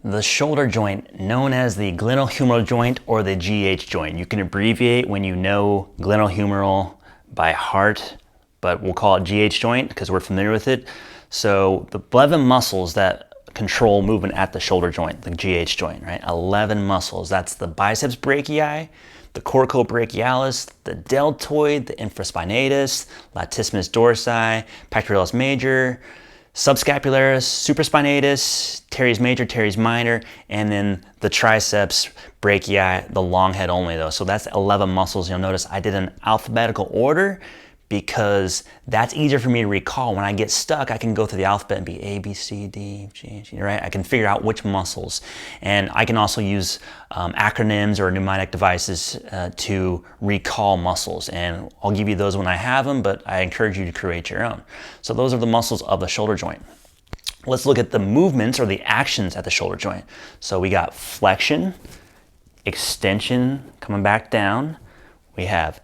The shoulder joint, known as the glenohumeral joint or the GH joint. You can abbreviate when you know glenohumeral by heart, but we'll call it GH joint because we're familiar with it. So the 11 muscles that control movement at the shoulder joint, the GH joint, right? 11 muscles. That's the biceps brachii, the coracobrachialis, the deltoid, the infraspinatus, latissimus dorsi, pectoralis major, subscapularis, supraspinatus, teres major, teres minor, and then the triceps brachii, the long head only though. So that's 11 muscles. You'll notice I did an alphabetical order because that's easier for me to recall. When I get stuck, I can go through the alphabet and be A, B, C, D, G, G, right? I can figure out which muscles. And I can also use acronyms or mnemonic devices to recall muscles. And I'll give you those when I have them, but I encourage you to create your own. So those are the muscles of the shoulder joint. Let's look at the movements or the actions at the shoulder joint. So we got flexion, extension, coming back down. We have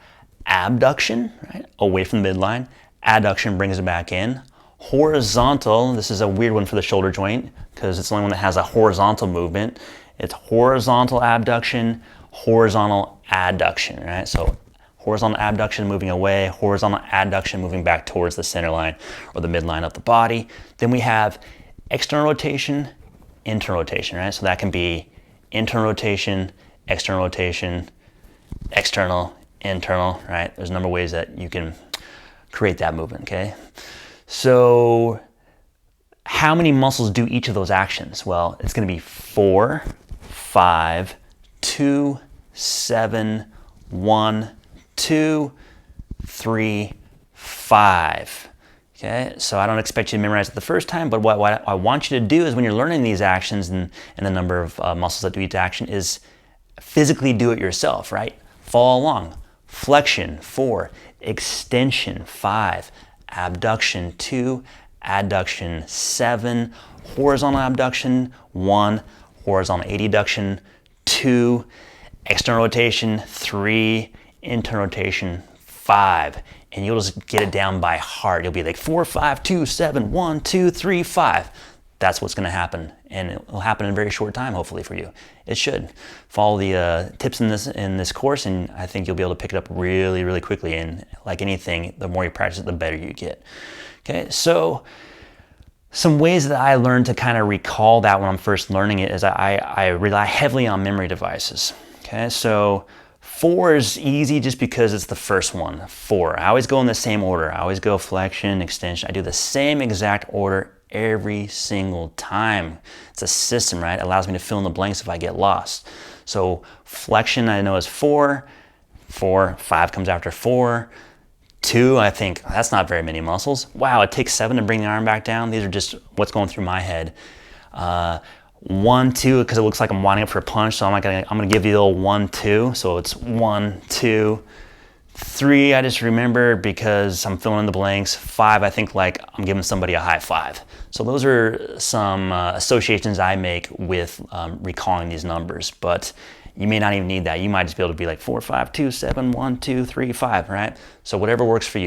abduction, right, away from the midline. Adduction brings it back in. Horizontal, this is a weird one for the shoulder joint because it's the only one that has a horizontal movement. It's horizontal abduction, horizontal adduction, right? So horizontal abduction moving away, horizontal adduction moving back towards the center line or the midline of the body. Then we have external rotation, internal rotation, right? So that can be internal rotation, external, internal, right? There's a number of ways that you can create that movement, okay? So how many muscles do each of those actions? Well, it's gonna be 4, 5, 2, 7, 1, 2, 3, 5. Okay, so I don't expect you to memorize it the first time, but what I want you to do is when you're learning these actions and the number of muscles that do each action is physically do it yourself, right? Follow along. Flexion, 4, extension, 5, abduction, 2, adduction, 7, horizontal abduction, 1, horizontal adduction, 2, external rotation, 3, internal rotation, 5. And you'll just get it down by heart. You'll be like 4, 5, 2, 7, 1, 2, 3, 5. That's what's going to happen, and it will happen in a very short time, hopefully for you. It should. Follow the tips in this course, and I think you'll be able to pick it up really, really quickly. And like anything, the more you practice it, the better you get. Okay, so some ways that I learned to kind of recall that when I'm first learning it is I rely heavily on memory devices. Okay, so 4 is easy just because it's the first one. 4. I always go in the same order. I always go flexion, extension. I do the same exact order every single time. It's a system, right? It allows me to fill in the blanks if I get lost. So flexion I know is 4, 5 comes after 4, 2, I think that's not very many muscles. Wow, it takes 7 to bring the arm back down. These are just what's going through my head. 1, 2, because it looks like I'm winding up for a punch, so I'm gonna give you the old 1, 2. So it's 1, 2, 3, I just remember because I'm filling in the blanks. 5, I think like I'm giving somebody a high five. So those are some associations I make with recalling these numbers, but you may not even need that. You might just be able to be like 4, 5, 2, 7, 1, 2, 3, 5, right? So whatever works for you.